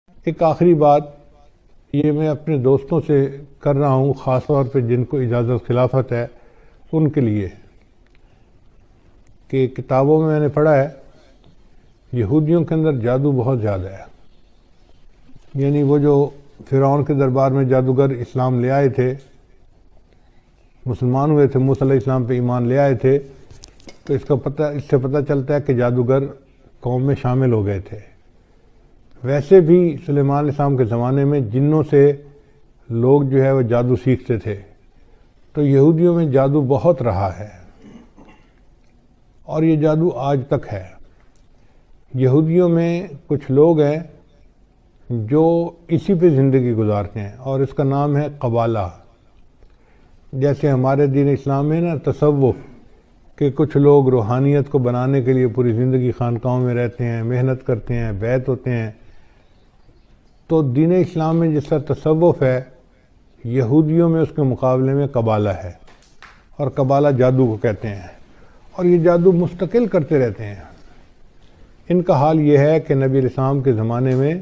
ایک آخری بات یہ میں اپنے دوستوں سے کر رہا ہوں، خاص طور پہ جن کو اجازت خلافت ہے ان کے لیے، کہ کتابوں میں نے پڑھا ہے یہودیوں کے اندر جادو بہت زیادہ ہے. یعنی وہ جو فرعون کے دربار میں جادوگر اسلام لے آئے تھے، مسلمان ہوئے تھے، موسیٰ علیہ السلام پہ ایمان لے آئے تھے، تو اس سے پتہ چلتا ہے کہ جادوگر قوم میں شامل ہو گئے تھے. ویسے بھی سلیمان علیہ السلام کے زمانے میں جنوں سے لوگ جو ہے وہ جادو سیکھتے تھے، تو یہودیوں میں جادو بہت رہا ہے اور یہ جادو آج تک ہے. یہودیوں میں کچھ لوگ ہیں جو اسی پہ زندگی گزارتے ہیں اور اس کا نام ہے قبالہ. جیسے ہمارے دین اسلام میں نا تصوف، کہ کچھ لوگ روحانیت کو بنانے کے لیے پوری زندگی خانقاہوں میں رہتے ہیں، محنت کرتے ہیں، بیعت ہوتے ہیں. تو دین اسلام میں جس طرح تصوف ہے، یہودیوں میں اس کے مقابلے میں قبالہ ہے، اور قبالہ جادو کو کہتے ہیں، اور یہ جادو مستقل کرتے رہتے ہیں. ان کا حال یہ ہے کہ نبی علیہ السلام کے زمانے میں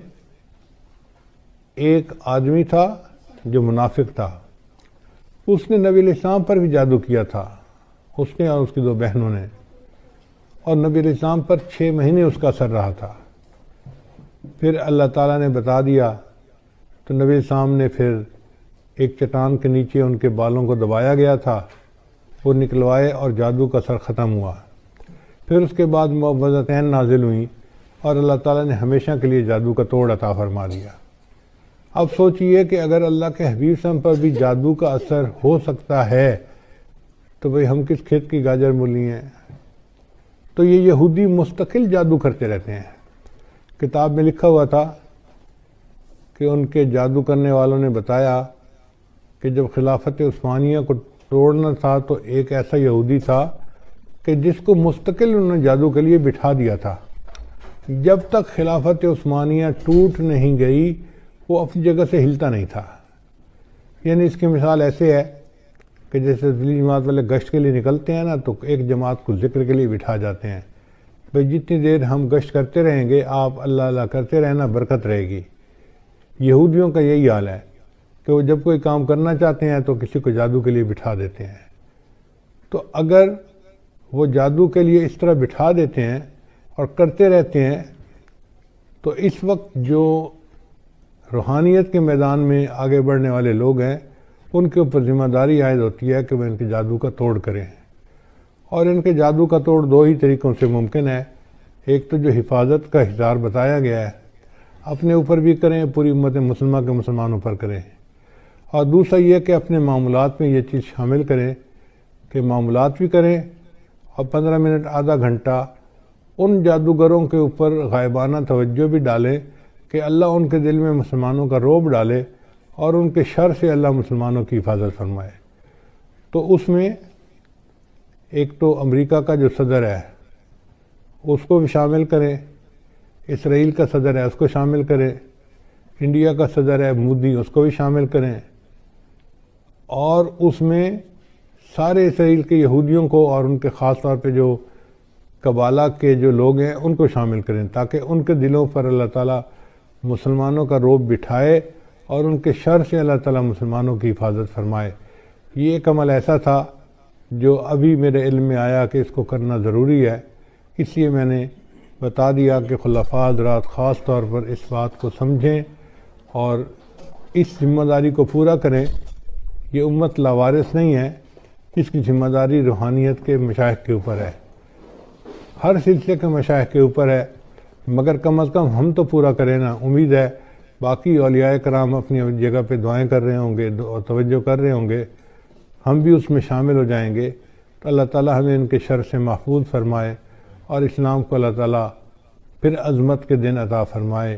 ایک آدمی تھا جو منافق تھا، اس نے نبی علیہ السلام پر بھی جادو کیا تھا، اس نے اور اس کی 2 بہنوں نے، اور نبی علیہ السلام پر 6 مہینے اس کا اثر رہا تھا. پھر اللہ تعالیٰ نے بتا دیا تو نبی علیہ السلام نے پھر ایک چٹان کے نیچے ان کے بالوں کو دبایا گیا تھا، وہ نکلوائے اور جادو کا اثر ختم ہوا. پھر اس کے بعد معوذتین نازل ہوئیں اور اللہ تعالیٰ نے ہمیشہ کے لیے جادو کا توڑ عطا فرما دیا. اب سوچئے کہ اگر اللہ کے حبیب صلی اللہ علیہ وسلم پر بھی جادو کا اثر ہو سکتا ہے تو بھئی ہم کس کھیت کی گاجر مولی ہیں. تو یہ یہودی مستقل جادو کرتے رہتے ہیں. کتاب میں لکھا ہوا تھا کہ ان کے جادو کرنے والوں نے بتایا کہ جب خلافت عثمانیہ کو توڑنا تھا تو ایک ایسا یہودی تھا کہ جس کو مستقل انہوں نے جادو کے لیے بٹھا دیا تھا. جب تک خلافت عثمانیہ ٹوٹ نہیں گئی وہ اپنی جگہ سے ہلتا نہیں تھا. یعنی اس کی مثال ایسے ہے کہ جیسے دلی جماعت والے گشت کے لیے نکلتے ہیں نا، تو ایک جماعت کو ذکر کے لیے بٹھا جاتے ہیں، بھئی جتنی دیر ہم گشت کرتے رہیں گے آپ اللہ اللہ کرتے رہنا، برکت رہے گی. یہودیوں کا یہی حال ہے کہ وہ جب کوئی کام کرنا چاہتے ہیں تو کسی کو جادو کے لیے بٹھا دیتے ہیں. تو اگر وہ جادو کے لیے اس طرح بٹھا دیتے ہیں اور کرتے رہتے ہیں تو اس وقت جو روحانیت کے میدان میں آگے بڑھنے والے لوگ ہیں ان کے اوپر ذمہ داری عائد ہوتی ہے کہ وہ ان کے جادو کا توڑ کریں. اور ان کے جادو کا توڑ 2 ہی طریقوں سے ممکن ہے. ایک تو جو حفاظت کا حصار بتایا گیا ہے، اپنے اوپر بھی کریں، پوری امت مسلمہ کے مسلمانوں پر کریں. اور دوسرا یہ کہ اپنے معاملات میں یہ چیز شامل کریں کہ معاملات بھی کریں اور 15 منٹ آدھا گھنٹہ ان جادوگروں کے اوپر غائبانہ توجہ بھی ڈالیں کہ اللہ ان کے دل میں مسلمانوں کا رعب ڈالے اور ان کے شر سے اللہ مسلمانوں کی حفاظت فرمائے. تو اس میں ایک تو امریکہ کا جو صدر ہے اس کو بھی شامل کریں، اسرائیل کا صدر ہے اس کو شامل کریں، انڈیا کا صدر ہے مودی اس کو بھی شامل کریں، اور اس میں سارے اسرائیل کے یہودیوں کو اور ان کے خاص طور پہ جو قبالہ کے جو لوگ ہیں ان کو شامل کریں، تاکہ ان کے دلوں پر اللہ تعالیٰ مسلمانوں کا رعب بٹھائے اور ان کے شر سے اللہ تعالیٰ مسلمانوں کی حفاظت فرمائے. یہ ایک عمل ایسا تھا جو ابھی میرے علم میں آیا کہ اس کو کرنا ضروری ہے، اس لیے میں نے بتا دیا کہ خلفاء حضرات خاص طور پر اس بات کو سمجھیں اور اس ذمہ داری کو پورا کریں. یہ امت لاوارث نہیں ہے، اس کی ذمہ داری روحانیت کے مشائخ کے اوپر ہے، ہر سلسلے کے مشائخ کے اوپر ہے، مگر کم از کم ہم تو پورا کریں نا. امید ہے باقی اولیاء کرام اپنی جگہ پہ دعائیں کر رہے ہوں گے اور توجہ کر رہے ہوں گے، ہم بھی اس میں شامل ہو جائیں گے تو اللہ تعالیٰ ہمیں ان کے شر سے محفوظ فرمائے اور اسلام کو اللہ تعالیٰ پھر عظمت کے دن عطا فرمائے.